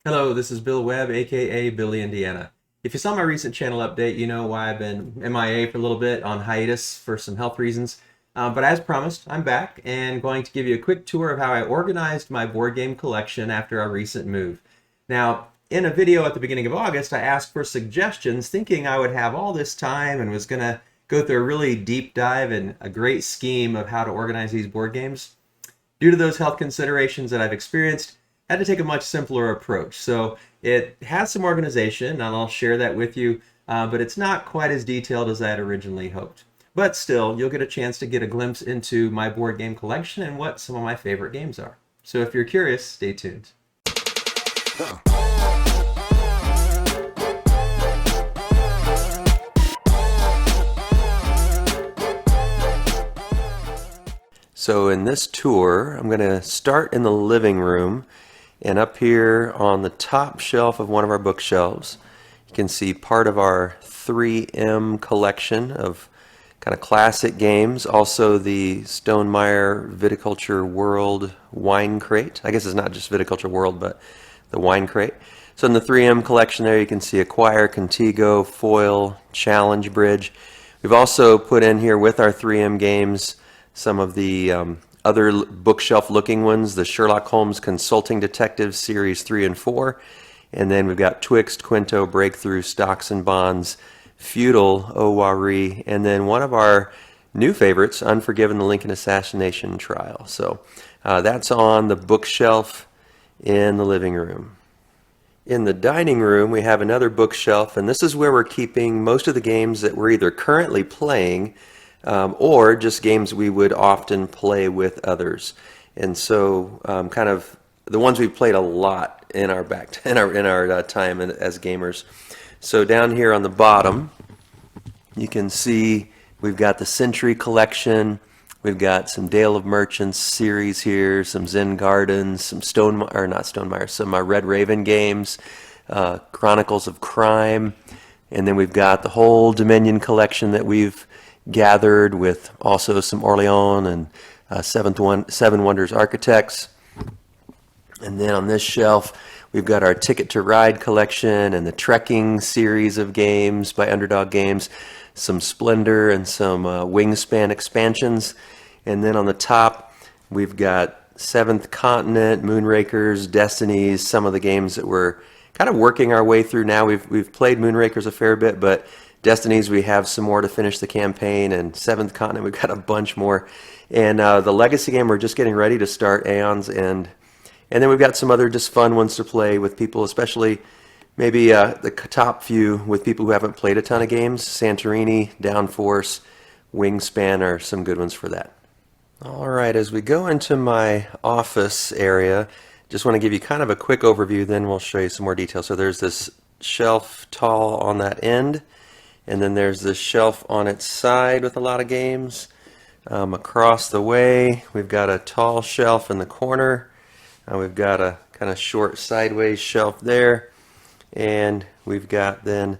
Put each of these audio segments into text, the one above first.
Hello, this is Bill Webb, aka Billy Indiana. If you saw my recent channel update, you know why I've been MIA for a little bit on hiatus for some health reasons. But as promised, I'm back and going to give you a quick tour of how I organized my board game collection after a recent move. Now, in a video at the beginning of August, I asked for suggestions thinking I would have all this time and was going to go through a really deep dive and a great scheme of how to organize these board games. Due to those health considerations that I've experienced, I had to take a much simpler approach. So it has some organization, and I'll share that with you, but it's not quite as detailed as I had originally hoped. But still, you'll get a chance to get a glimpse into my board game collection and what some of my favorite games are. So if you're curious, stay tuned. So in this tour, I'm going to start in the living room, and up here on the top shelf of one of our bookshelves, you can see part of our 3M collection of kind of classic games. Also the Stonemaier Viticulture World wine crate. I guess it's not just Viticulture World, but the wine crate. So in the 3M collection there, you can see Acquire, Contigo, Foil, Challenge Bridge. We've also put in here with our 3M games some of the other bookshelf looking ones, the Sherlock Holmes Consulting Detective Series 3 and 4, and then we've got Twixt, Quinto, Breakthrough, Stocks and Bonds, Feudal, Owari, and then one of our new favorites, Unforgiven, the Lincoln Assassination Trial. So that's on the bookshelf in the living room. In the dining room, we have another bookshelf, and this is where we're keeping most of the games that we're either currently playing or just games we would often play with others. And so kind of the ones we've played a lot in our time as gamers. So down here on the bottom, you can see we've got the Century collection. We've got some Dale of Merchants series here, some Zen Gardens, some some Red Raven games, Chronicles of Crime, and then we've got the whole Dominion collection that we've gathered with also some Orleans and Seven Wonders Architects. And then on this shelf, we've got our Ticket to Ride collection and the Trekking series of games by Underdog Games, some Splendor and some Wingspan expansions. And then on the top, we've got Seventh Continent, Moonrakers, Destinies, some of the games that we're kind of working our way through now. We've played Moonrakers a fair bit, but Destinies, we have some more to finish the campaign, and Seventh Continent, we've got a bunch more. And the Legacy game, we're just getting ready to start Aeon's End. And then we've got some other just fun ones to play with people, especially maybe the top few with people who haven't played a ton of games. Santorini, Downforce, Wingspan are some good ones for that. All right, as we go into my office area, just want to give you kind of a quick overview, then we'll show you some more details. So there's this shelf tall on that end, and then there's this shelf on its side with a lot of games. Across the way, we've got a tall shelf in the corner. We've got a kind of short sideways shelf there. And we've got then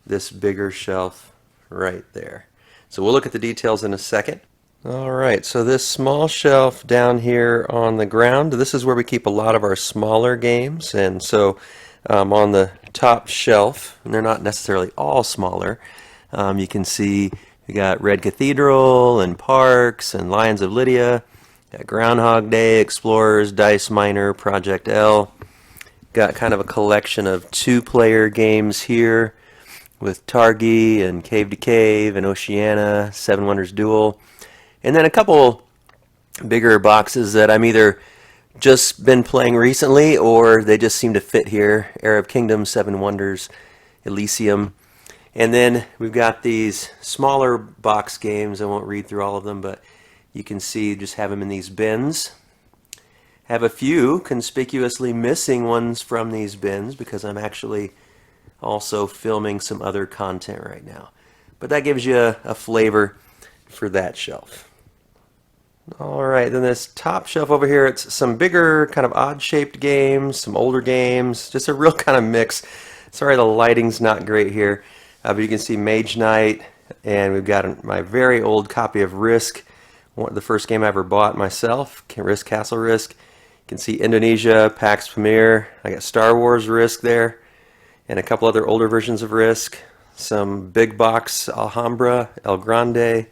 this bigger shelf right there. So we'll look at the details in a second. All right, so this small shelf down here on the ground, this is where we keep a lot of our smaller games. And so on the top shelf, and they're not necessarily all smaller, you can see we got Red Cathedral and Parks and Lions of Lydia, got Groundhog Day, Explorers, Dice Miner, Project L. Got kind of a collection of two-player games here with Targi and Cave to Cave and Oceania, Seven Wonders Duel. And then a couple bigger boxes that I'm either just been playing recently or they just seem to fit here. Arab Kingdom, Seven Wonders, Elysium. And then we've got these smaller box games. I won't read through all of them, but you can see just have them in these bins. Have a few conspicuously missing ones from these bins because I'm actually also filming some other content right now. But that gives you a flavor for that shelf. All right, then this top shelf over here, it's some bigger kind of odd-shaped games, some older games, just a real kind of mix. Sorry the lighting's not great here, but you can see Mage Knight, and we've got my very old copy of Risk, the first game I ever bought myself, Risk Castle Risk. can see Indonesia, Pax Pamir. I got Star Wars Risk there, and a couple other older versions of Risk. Some big box Alhambra, El Grande.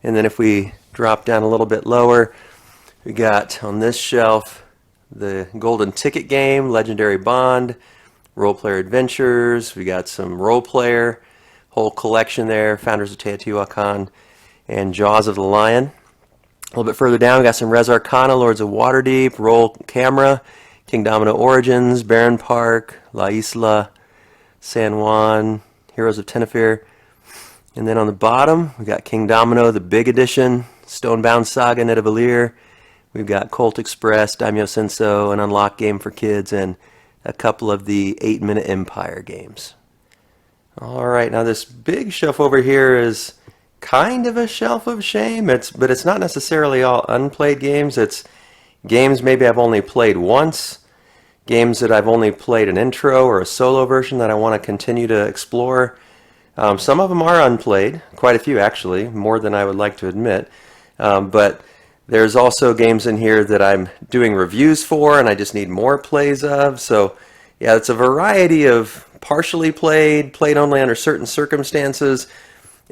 And then if we drop down a little bit lower, we got on this shelf the Golden Ticket Game, Legendary Bond, Role Player Adventures. We got some Role Player, whole collection there, Founders of Teotihuacan, and Jaws of the Lion. A little bit further down, we got some Res Arcana, Lords of Waterdeep, Roll Camera, King Domino Origins, Baron Park, La Isla, San Juan, Heroes of Tenerife. And then on the bottom, we got King Domino, the big edition, Stonebound Saga, Nidavellir. We've got Colt Express, Daimyo Senso, an unlock game for kids, and a couple of the 8-Minute Empire games. Alright, now this big shelf over here is kind of a shelf of shame, but it's not necessarily all unplayed games. It's games maybe I've only played once, games that I've only played an intro or a solo version that I want to continue to explore. Some of them are unplayed, quite a few actually, more than I would like to admit, but there's also games in here that I'm doing reviews for and I just need more plays of. So yeah, it's a variety of partially played, played only under certain circumstances,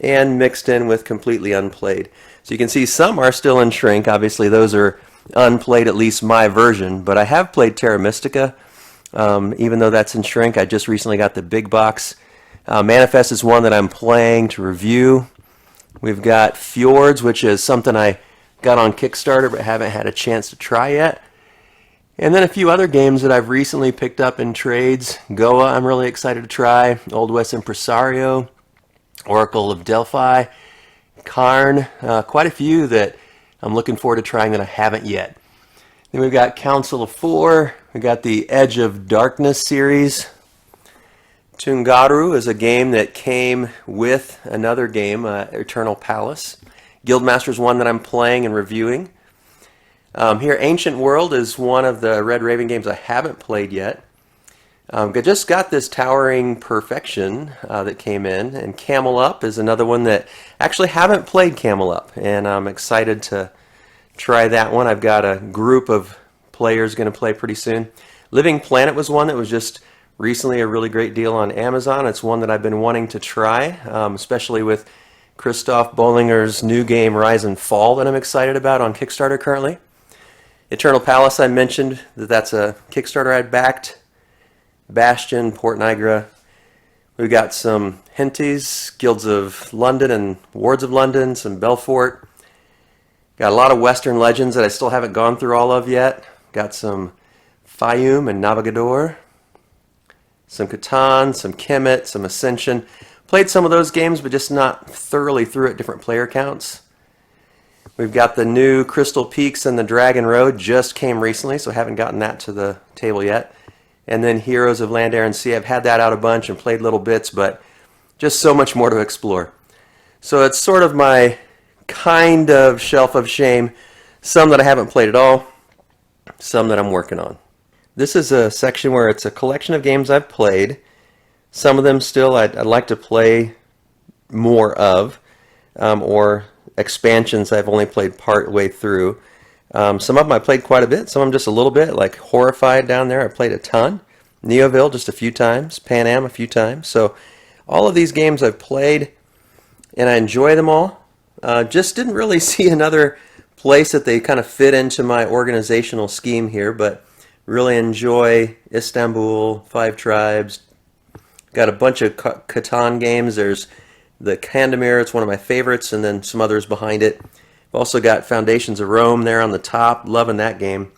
and mixed in with completely unplayed. So you can see some are still in shrink. Obviously those are unplayed, at least my version, but I have played Terra Mystica. Even though that's in shrink, I just recently got the big box. Manifest is one that I'm playing to review. We've got Fjords, which is something I got on Kickstarter but haven't had a chance to try yet. And then a few other games that I've recently picked up in trades. Goa, I'm really excited to try. Old West Impresario, Oracle of Delphi, Karn, quite a few that I'm looking forward to trying that I haven't yet. Then we've got Council of Four. We've got the Edge of Darkness series. Tungaru is a game that came with another game, Eternal Palace. Guildmaster is one that I'm playing and reviewing. Here, Ancient World is one of the Red Raven games I haven't played yet. I just got this Towering Perfection that came in, and Camel Up is another one that actually haven't played Camel Up, and I'm excited to try that one. I've got a group of players going to play pretty soon. Living Planet was one that was just recently a really great deal on Amazon. It's one that I've been wanting to try, especially with Christoph Bollinger's new game Rise and Fall that I'm excited about on Kickstarter currently. Eternal Palace, I mentioned that's a Kickstarter I backed. Bastion, Port Niagara. We've got some Hinties, Guilds of London and Wards of London, some Belfort. Got a lot of Western legends that I still haven't gone through all of yet. Got some Fayum and Navigador. Some Catan, some Kemet, some Ascension. Played some of those games, but just not thoroughly through at different player counts. We've got the new Crystal Peaks and the Dragon Road, just came recently, so haven't gotten that to the table yet. And then Heroes of Land, Air, and Sea. I've had that out a bunch and played little bits, but just so much more to explore. So it's sort of my kind of shelf of shame. Some that I haven't played at all, some that I'm working on. This is a section where it's a collection of games I've played. Some of them still I'd like to play more of, or expansions I've only played part way through. Some of them I played quite a bit, some of them just a little bit, like Horrified down there I played a ton. Neoville just a few times, Pan Am a few times. So all of these games I've played and I enjoy them all. Just didn't really see another place that they kind of fit into my organizational scheme here, but really enjoy Istanbul, Five Tribes. Got a bunch of Catan games. There's the Candemir, it's one of my favorites, and then some others behind it. I've also got Foundations of Rome there on the top, loving that game.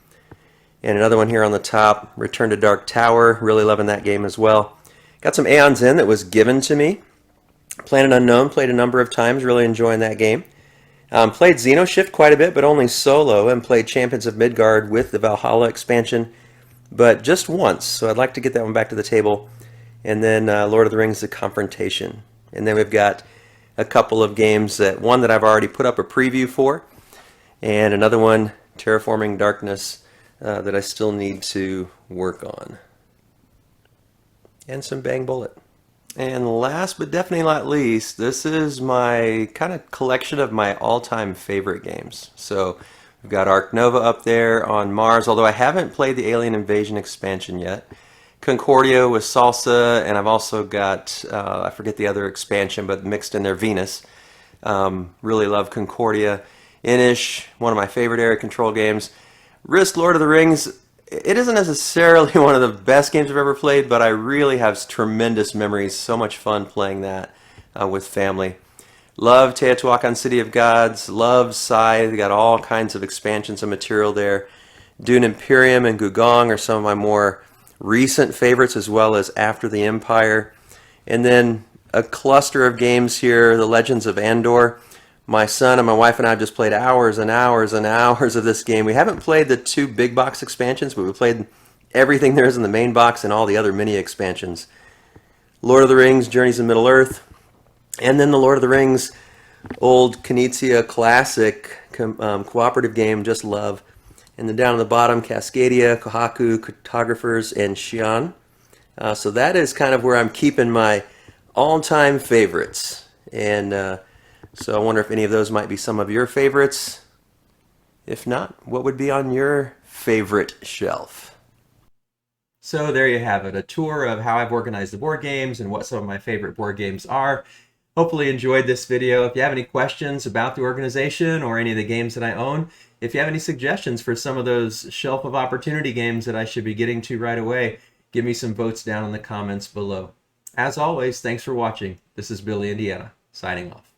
And another one here on the top, Return to Dark Tower, really loving that game as well. Got some Aeons In that was given to me. Planet Unknown, played a number of times, really enjoying that game. Played Xenoshift quite a bit, but only solo, and played Champions of Midgard with the Valhalla expansion, but just once, so I'd like to get that one back to the table. And then Lord of the Rings, The Confrontation. And then we've got a couple of games, one that I've already put up a preview for, and another one, Terraforming Darkness, that I still need to work on. And some Bang Bullet. And last but definitely not least, this is my kind of collection of my all-time favorite games. So We've got Ark Nova up there on Mars, although I haven't played the Alien Invasion expansion yet. Concordia with Salsa, and I've also got, I forget the other expansion, but mixed in there, Venus. Really love Concordia. Inish, one of my favorite area control games. Risk Lord of the Rings, it isn't necessarily one of the best games I've ever played, but I really have tremendous memories. So much fun playing that with family. Love Teotihuacan City of Gods, love Scythe, got all kinds of expansions and material there. Dune Imperium and Gugong are some of my more recent favorites, as well as After the Empire. And then a cluster of games here, The Legends of Andor. My son and my wife and I have just played hours and hours and hours of this game. We haven't played the 2 big box expansions, but we played everything there is in the main box and all the other mini expansions. Lord of the Rings, Journeys in Middle-earth. And then the Lord of the Rings old Knizia classic cooperative game, just love. And then down on the bottom, Cascadia, Kohaku, Cartographers, and Xi'an. So that is kind of where I'm keeping my all-time favorites. And so I wonder if any of those might be some of your favorites. If not, what would be on your favorite shelf? So there you have it, a tour of how I've organized the board games and what some of my favorite board games are. Hopefully you enjoyed this video. If you have any questions about the organization or any of the games that I own, if you have any suggestions for some of those shelf of opportunity games that I should be getting to right away, give me some votes down in the comments below. As always, thanks for watching. This is Billy Indiana, signing off.